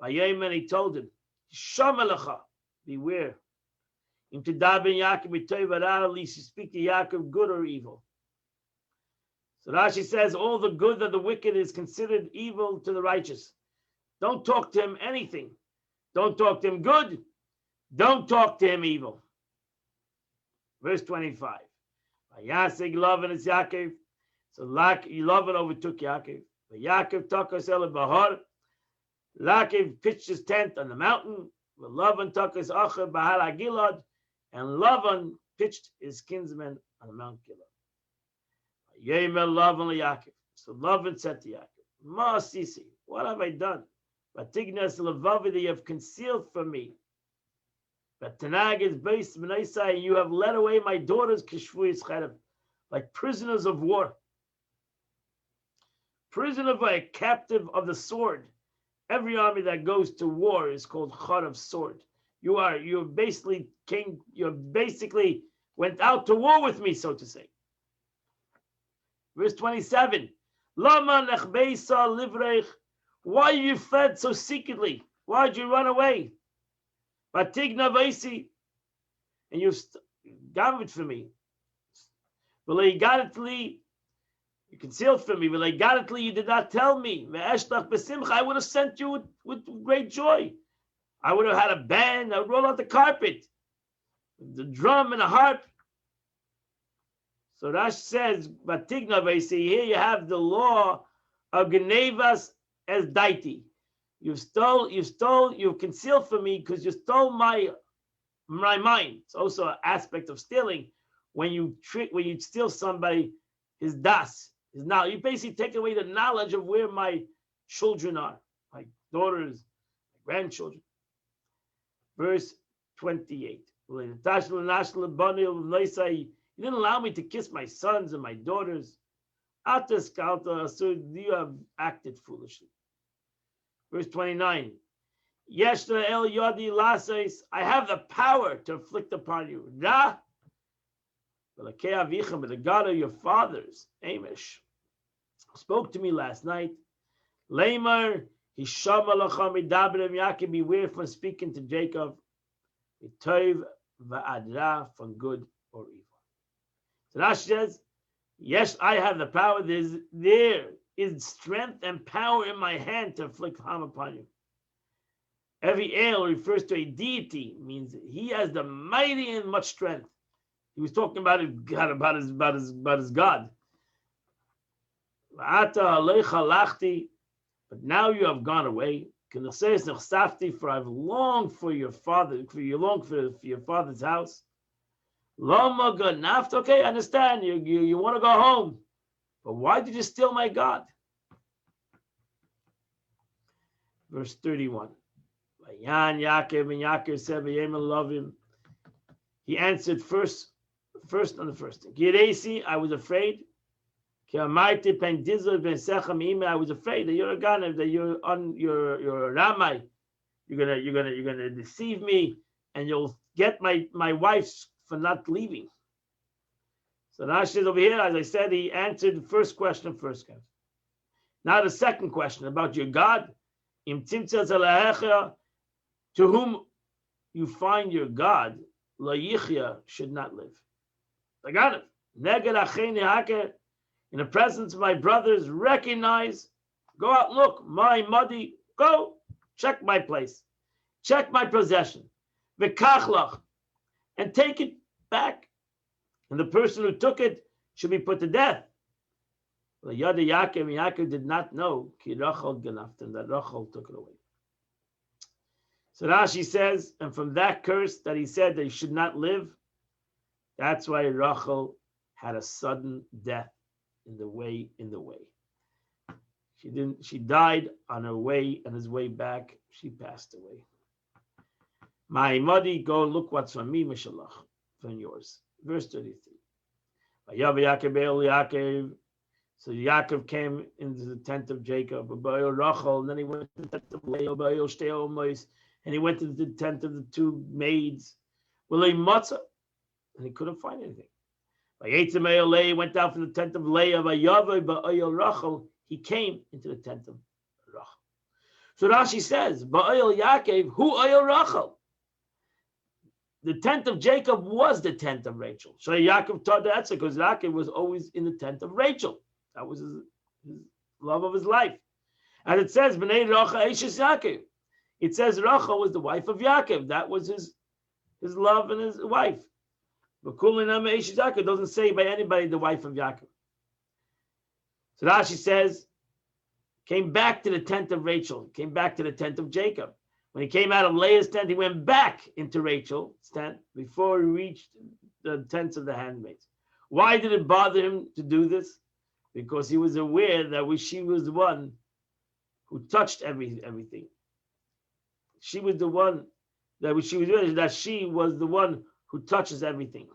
And he told him, Shamalacha, beware. In Tidabin Yaakov B'Toiv, at least you speak to Yaakov good or evil. So Rashi says all the good of the wicked is considered evil to the righteous. Don't talk to him anything. Don't talk to him good. Don't talk to him evil. Verse 25. Vayasig Lavan is Yaakov. So Lavan overtook Yaakov. Yaakov took us el bahar. Yaakov pitched his tent on the mountain. Lavan took us acher bahar Gilad, and Lavan pitched his kinsmen on Mount Gilad. Yemel Lavan Yaakov. So Lavan said to Yaakov, Ma sisi, what have I done? Batignas levavi that you have concealed from me. But Tanag is based Menaisai, you have led away my daughters kishvuyis cherev, like prisoners of war. Prisoner of a captive of the sword. Every army that goes to war is called cherev, sword. You basically went out to war with me, so to say. Verse 27. Lama nechbeisa livreich. Why you fled so secretly? Why did you run away? Batigna vaisi, and you got it for me. You concealed from me. You did not tell me. I would have sent you with great joy. I would have had a band. I would roll out the carpet, the drum and a harp. So Rash says, Batigna vaisi. Here you have the law of Genevas as daiti. You've concealed from me because you stole my mind. It's also an aspect of stealing when you steal somebody his das. Now you basically take away the knowledge of where my children are, my daughters, my grandchildren. Verse 28. You didn't allow me to kiss my sons and my daughters. So you have acted foolishly. Verse 29. Yeshna el yadi lases. I have the power to inflict upon you. Ra. But the God of your fathers, Amish, spoke to me last night. Lamar, Yaakov, beware from speaking to Jacob. Tov va'adra, from good or evil. So Rashi says, yes, I have the power. There is strength and power in my hand to inflict harm upon you. Every El refers to a deity, means he has the mighty and much strength. He was talking about his God. But now you have gone away. For I've longed for your father, for your father's house. Okay, I understand. You want to go home. But why did you steal my God? Verse 31. Yaakov, and Yaakov said, love him. He answered first on the first thing. I was afraid. I was afraid that you're a ganav, that you're a ramai. You're gonna deceive me, and you'll get my wife for not leaving. So Rashi is over here, as I said, he answered the first question first. Now the second question about your God. To whom you find your God, la yichya, should not live. I got it. In the presence of my brothers, recognize, go out, look, my muddy, go, check my place, check my possession, v'kachlach, and take it back. And the person who took it should be put to death. Yaakov did not know that Rachel took it away. So Rashi says, and from that curse that he said that he should not live, that's why Rachel had a sudden death in the way. She died on his way back, she passed away. My muddy, go look what's from me, Mishalach, from yours. Verse 33. So Yaakov came into the tent of Jacob, and then he went to the tent of Leah, and he went to the tent of the two maids. And he couldn't find anything. He went out from the tent of Leah. He came into the tent of So Rashi says, Ba'oil Yaakov, hu oil Rachel. The tent of Jacob was the tent of Rachel. So Yaakov taught that because Yaakov was always in the tent of Rachel. That was his love of his life. And it says, B'nei Rachel Eishes Yaakov. It says Rachel was the wife of Yaakov. That was his love and his wife. But Kulinam Eishes Yaakov doesn't say by anybody the wife of Yaakov. So Rashi says, came back to the tent of Rachel, came back to the tent of Jacob. When he came out of Leah's tent, he went back into Rachel's tent before he reached the tents of the handmaids. Why did it bother him to do this? Because he was aware that she was the one who touched everything. She was the one that she was the one who touches everything.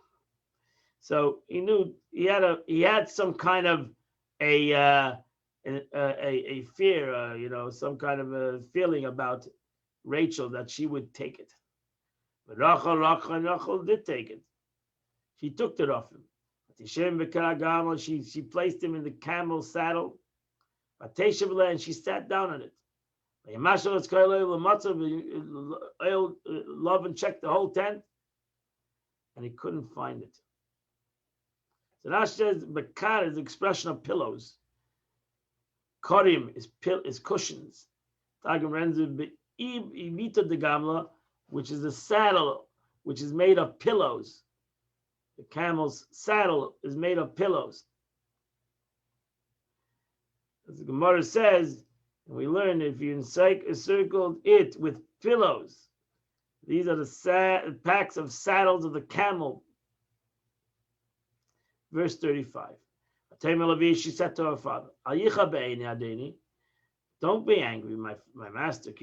So he knew he had some kind of a fear, some kind of a feeling about Rachel that she would take it. But Rachel did take it. She took it off him. She placed him in the camel saddle. And she sat down on it. Love and checked the whole tent, and he couldn't find it. So Rashi says, Bekar is the expression of pillows. Korim is cushions. Ivita de Gamla, which is a saddle, which is made of pillows. The camel's saddle is made of pillows. As the Gemara says, and we learn if you encircled it with pillows, these are the packs of saddles of the camel. Verse 35. She said to her father, don't be angry, my master. I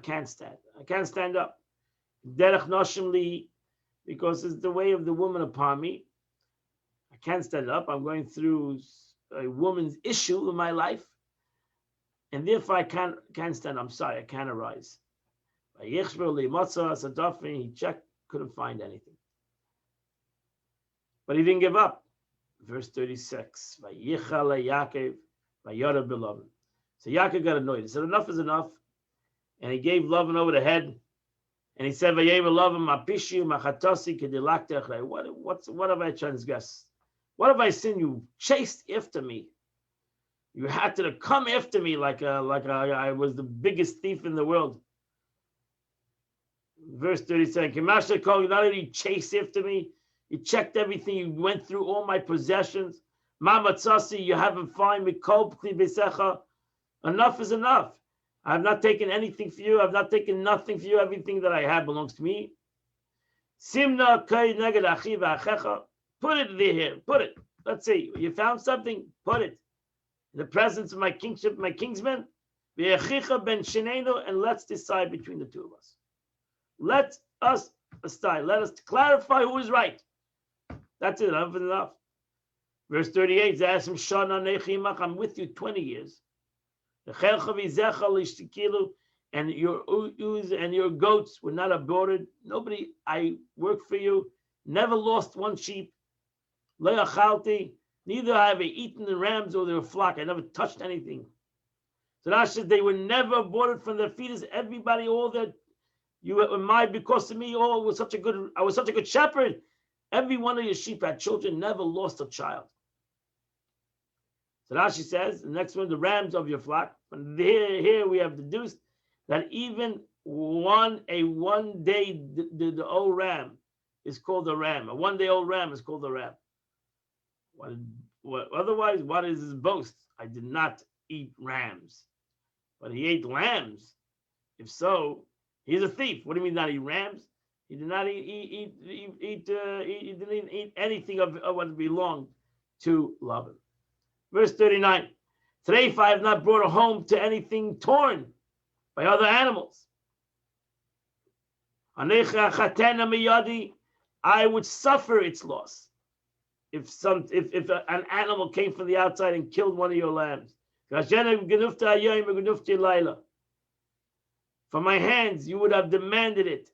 can't stand. I can't stand up. Because it's the way of the woman upon me. I can't stand up. I'm going through a woman's issue in my life. And therefore I can't stand. I'm sorry, I can't arise. He checked, couldn't find anything. But he didn't give up. Verse 36. So Yaakov got annoyed. He said, enough is enough. And he gave Lavan over the head. And he said, what have I transgressed? What have I sinned? You chased after me. You had to come after me like I was the biggest thief in the world. Verse 37, not only chased after me, you checked everything, you went through all my possessions. Mamatzasi, you haven't found me. Enough is enough. I have not taken anything for you. I have not taken nothing for you. Everything that I have belongs to me. Simna kai neged achi v'achecha. Put it there. Put it. Let's see. You found something? Put it. In the presence of my kingship, my kingsmen. V'achicha ben shenenu, and let's decide between the two of us. Let us decide. Let us clarify who is right. That's it. Enough is enough. Verse 38. I'm with you 20 years. And your ewes and your goats were not aborted. Nobody, I worked for you, never lost one sheep. Neither have I eaten the rams or their flock. I never touched anything. So that says they were never aborted from their fetus. Everybody, all that you were mine because of me. I was such a good shepherd. Every one of your sheep had children, never lost a child. So Rashi says, the next one, the rams of your flock. And here we have deduced that even a one day the old ram is called a ram. A 1 day old ram is called a ram. Otherwise, what is his boast? I did not eat rams, but he ate lambs. If so, he's a thief. What do you mean not eat rams? He did not eat he didn't eat anything of what belonged to Laban. Verse 39. Today, I have not brought a home to anything torn by other animals. I would suffer its loss if an animal came from the outside and killed one of your lambs. From my hands, you would have demanded it.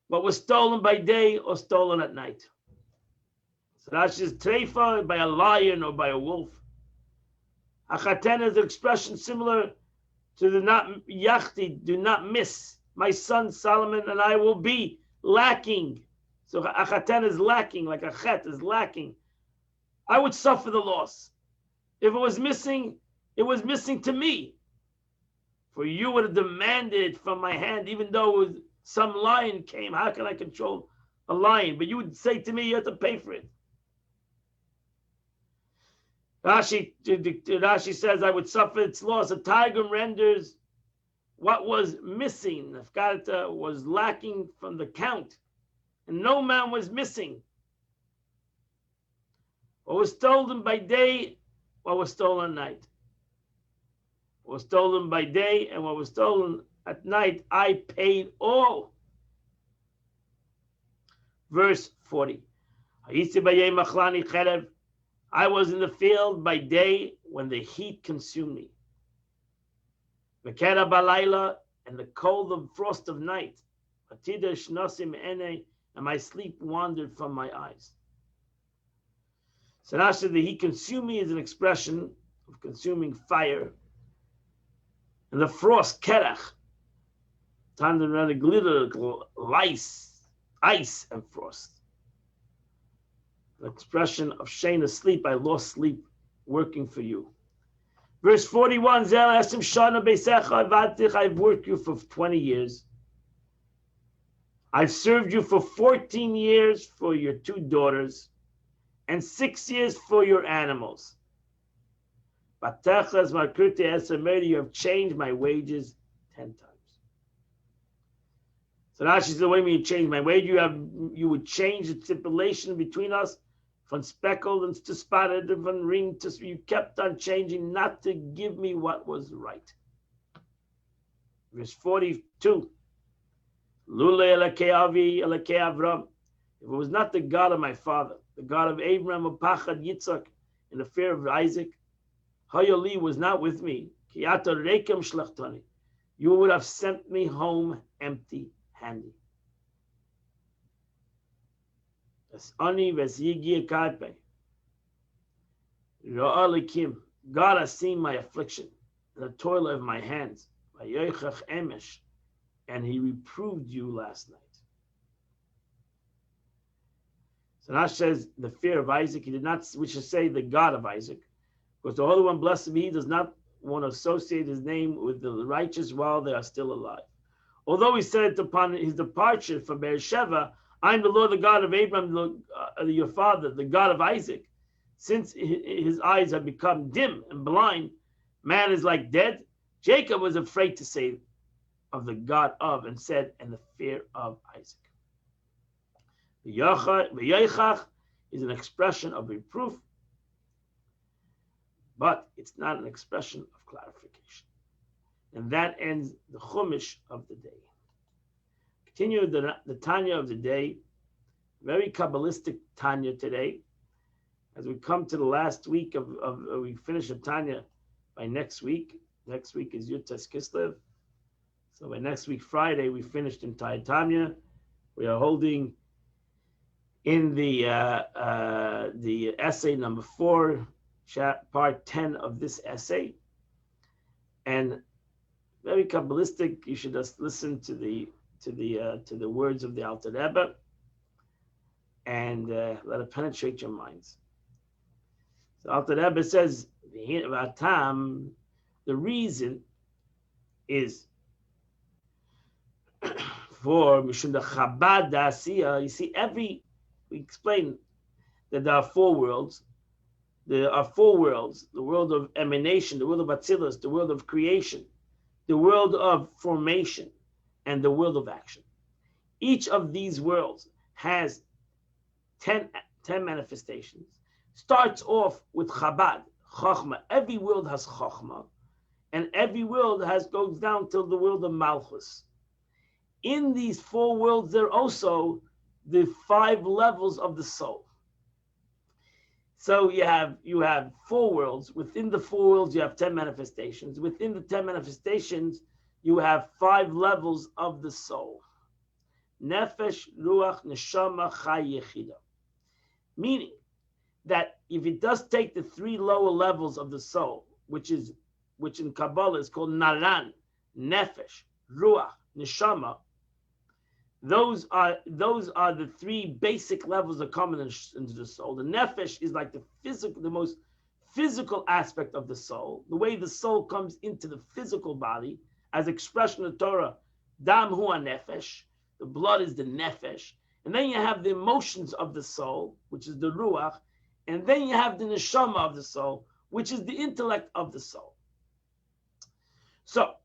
What was stolen by day or stolen at night. So that's just treifa by a lion or by a wolf. Achaten is an expression similar So do not miss my son Solomon, and I will be lacking. So achaten is lacking, like a chet is lacking. I would suffer the loss. If it was missing to me. For you would have demanded it from my hand, even though some lion came. How can I control a lion? But you would say to me, you have to pay for it. Rashi says, I would suffer its loss. The Targum renders what was missing. Nefkarta was lacking from the count, and no man was missing. What was stolen by day, what was stolen at night. What was stolen by day and what was stolen at night, I paid all. Verse 40. I was in the field by day when the heat consumed me. And the cold of frost of night. And my sleep wandered from my eyes. So now the heat consumed me is an expression of consuming fire. And the frost, kerach, time to run a glitter, ice and frost. An expression of shame asleep. I lost sleep working for you. Verse 41, I've worked you for 20 years. I've served you for 14 years for your 2 daughters and 6 years for your animals. You have changed my wages 10 times. So now she's the way you change my wage. You would change the stipulation between us from speckled and to spotted, from ring to. You kept on changing, not to give me what was right. Verse 42. Lule elakei avi elakei Avram. If it was not the God of my father, the God of Abraham, of Pachad Yitzchak, in the fear of Isaac, Hayoli was not with me. You would have sent me home empty-handed. God has seen my affliction and the toil of my hands, and he reproved you last night. So Nash says the fear of Isaac, he did not, we should say the God of Isaac. Because the Holy One, blessed be He, does not want to associate His name with the righteous while they are still alive. Although He said upon His departure from Beersheba, I am the Lord, the God of Abraham, your father, the God of Isaac. Since his eyes have become dim and blind, man is like dead. Jacob was afraid to say of the God of, and said, and the fear of Isaac. V'yochach is an expression of reproof, but it's not an expression of clarification. And that ends the Chumash of the day. Continue the Tanya of the day, very Kabbalistic Tanya today. As we come to the last week of we finish a Tanya by next week. Next week is Yud-Tes Kislev. So by next week, Friday, we finished entire Tanya. We are holding in the essay number 4, part 10 of this essay, and very Kabbalistic. You should just listen to the words of the Alter Rebbe and let it penetrate your minds. So Alter Rebbe says the reason is for Mishum the Chabad Dasiya. You see, we explain that there are 4 worlds. There are 4 worlds: the world of emanation, the world of Atzilus, the world of creation, the world of formation, and the world of action. Each of these worlds has 10 manifestations. Starts off with Chabad, Chochmah. Every world has Chochmah, and every world goes down till the world of Malchus. In these 4 worlds, there are also the 5 levels of the soul. So you have 4 worlds. Within the 4 worlds, you have 10 manifestations. Within the 10 manifestations, you have 5 levels of the soul. Nefesh, Ruach, Neshama, Chai, Yechida. Meaning that if it does take the 3 lower levels of the soul, which is which in Kabbalah is called Naran, Nefesh, Ruach, Neshama. Those are the three basic levels that come into the soul. The Nefesh is like the most physical aspect of the soul, the way the soul comes into the physical body, as expression of Torah, Dam hu nefesh, the blood is the Nefesh. And then you have the emotions of the soul, which is the Ruach, and then you have the Neshama of the soul, which is the intellect of the soul. So,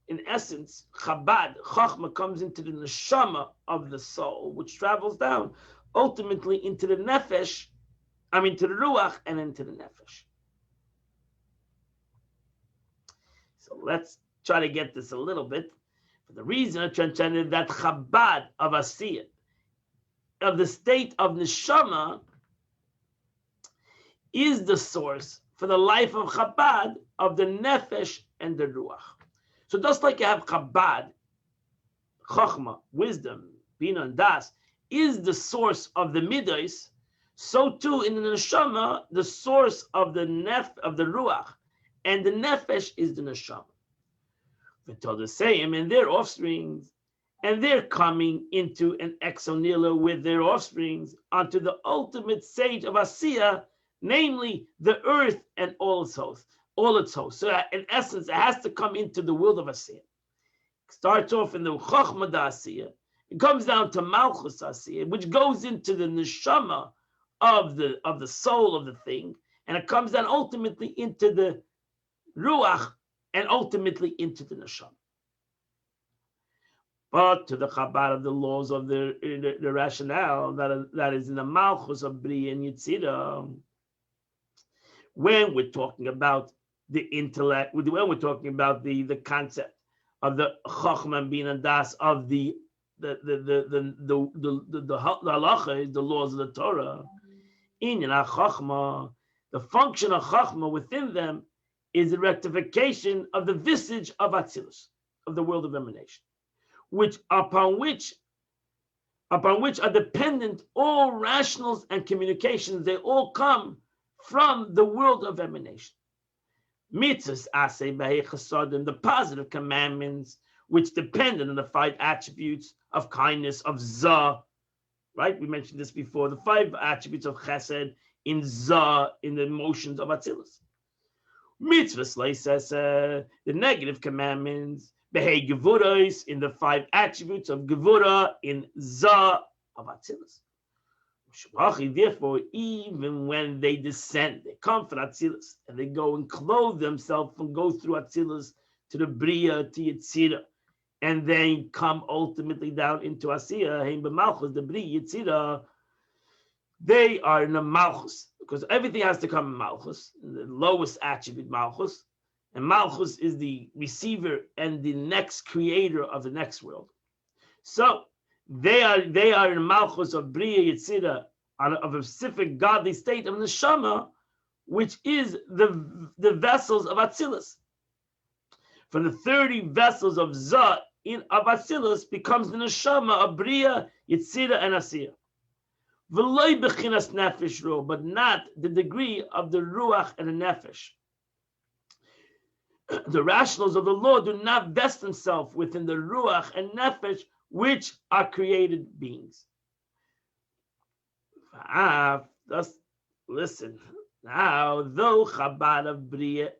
in essence, Chabad, Chachma, comes into the Neshama of the soul, which travels down, ultimately into the Nefesh, to the Ruach, and into the Nefesh. So let's try to get this a little bit. For the reason that Chabad of Asiyah, of the state of Neshama, is the source for the life of Chabad, of the Nefesh and the Ruach. So just like you have Chabad, Chochmah, wisdom, Bina and Das, is the source of the Midos, so too in the Neshama, the source of the Ruach, and the Nefesh is the Neshama. V'tol the same, and their offsprings, and they're coming into an exonila with their offsprings onto the ultimate stage of Asiyah, namely the earth and all its hosts. So in essence, it has to come into the world of Asiyah. It starts off in the Chochmah da Asiyah. It comes down to Malchus Asiyah, which goes into the Neshama of the soul of the thing, and it comes down ultimately into the Ruach and ultimately into the Neshama. But to the Chabad of the laws of the rationale that is in the Malchus of Bria and Yetzirah, when we're talking about the intellect, when we're talking about the concept of the Chochmah and Bin and Das of the halacha is the laws of the Torah. In Chochmah, the function of Chochmah within them is the rectification of the visage of Atzilus, of the world of emanation, upon which are dependent all rationals and communications. They all come from the world of emanation. Mitzvahs asay b'hei chasadim, the positive commandments, which depend on the 5 attributes of kindness, of Zah, right? We mentioned this before, the 5 attributes of Chesed in Zah, in the emotions of Atzilus. Mitzvahs leiseseh, the negative commandments, b'hei gevuros, in the 5 attributes of Gevura, in Zah, of Atzilus. Therefore, even when they descend, they come from Atzilus, and they go and clothe themselves and go through Atzilus to the Bria, to Yetzirah, and then come ultimately down into Asiyah, Hein b'Malchus, the Bria, Yetzirah, they are in the Malchus, because everything has to come in Malchus, the lowest attribute, Malchus, and Malchus is the receiver and the next creator of the next world. So, they are in Malchus of Bria Yetzirah, of a specific godly state of Neshama, which is the vessels of Atzilus. From the 30 vessels of Zah of Atzilus becomes the Neshama of Bria, Yetzirah, and Asiyah. V'loi b'chinas nefesh ro, but not the degree of the Ruach and the Nefesh. The rationals of the law do not vest themselves within the Ruach and Nefesh, which are created beings. Just listen. Now, though Chabad of Bria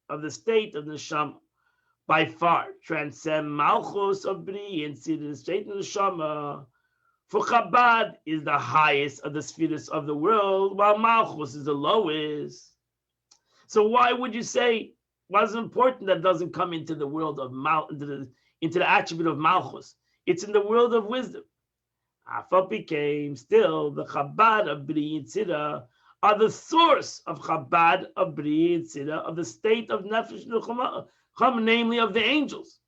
of the state of Neshama by far transcend Malchus of Bria and the state of Neshama, for Chabad is the highest of the spheres of the world, while Malchus is the lowest. So why would you say, why is it important that it doesn't come into the world of into the attribute of Malchus? It's in the world of wisdom. Afal became still the Chabad of Bria Yetzirah are the source of Chabad of Bria Yetzirah, of the state of Nefesh Nechama, namely of the angels.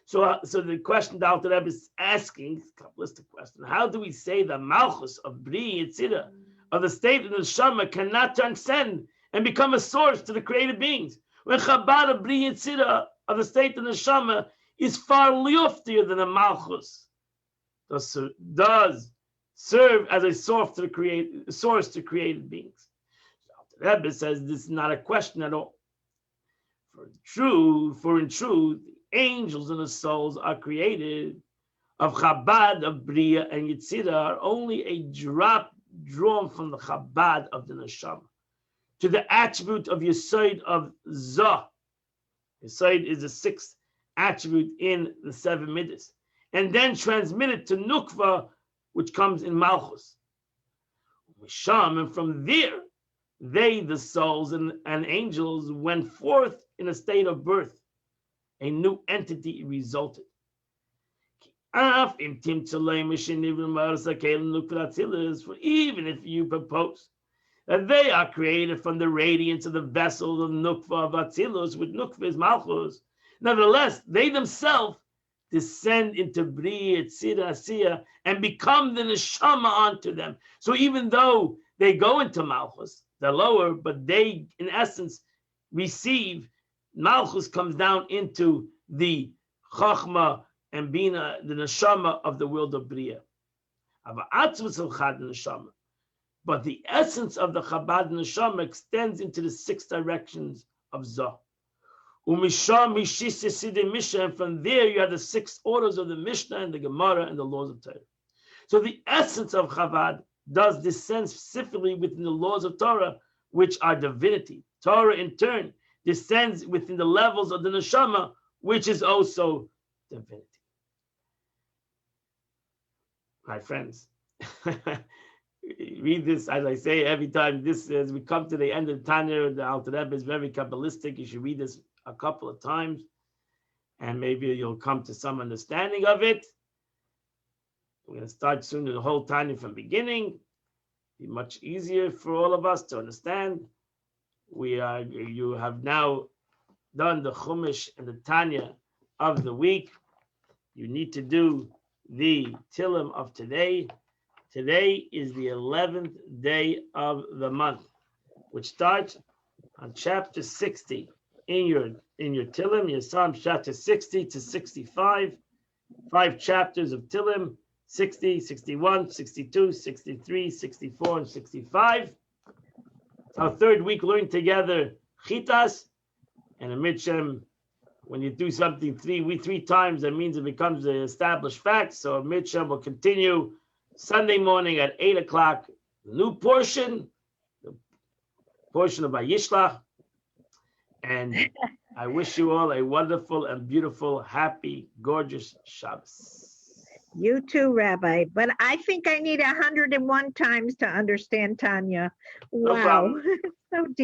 So the question the Alter Rebbe is asking, a Kabbalistic question, how do we say the Malchus of Bria Yetzirah, of the state of the Neshama, cannot transcend and become a source to the created beings, when Chabad of Bria Yetzirah, of the state of the Neshama, is far loftier than the Malchus, does serve as a source to created beings. Rebbe says this is not a question at all. For in truth, the angels and the souls are created of Chabad, of Bria and Yitzira, are only a drop drawn from the Chabad of the Neshama to the attribute of Yesod of Zah. Yesod is the sixth attribute in the seven Midas, and then transmitted to Nukva, which comes in Malchus. And from there, they, the souls and angels, went forth in a state of birth. A new entity resulted. For even if you propose that they are created from the radiance of the vessel of Nukva of Atzilus, with Nukva is Malchus, nevertheless, they themselves descend into Bria, Tzira, Asiya, and become the Neshama onto them. So even though they go into Malchus, they're lower, but they, in essence, receive, Malchus comes down into the Chachma and Bina, the Neshama of the world of Bria. But the essence of the Chabad Neshama extends into the six directions of Zah. And from there you have the six orders of the Mishnah and the Gemara and the laws of Torah. So the essence of Chabad does descend specifically within the laws of Torah, which are divinity. Torah in turn descends within the levels of the Neshama, which is also divinity. My friends, read this, as I say every time, this as we come to the end of the Tanya, the Alter Rebbe is very Kabbalistic. You should read this a couple of times, and maybe you'll come to some understanding of it. We're going to start soon the whole Tanya from beginning. Be much easier for all of us to understand. You have now done the Chumash and the Tanya of the week. You need to do the Tillim of today. Today is the 11th day of the month, which starts on chapter 60 in your Tillim, your Psalm chapter 60 to 65, 5 chapters of Tillim, 60, 61, 62, 63, 64, and 65. Our third week learned together Chitas, and a Midshem, when you do something three times, that means it becomes an established fact. So a Midshem will continue Sunday morning at 8 o'clock. The new portion, the portion of Vayishlach. And I wish you all a wonderful and beautiful, happy, gorgeous Shabbos. You too, Rabbi. But I think I need 101 times to understand Tanya. No Wow. problem. So deep.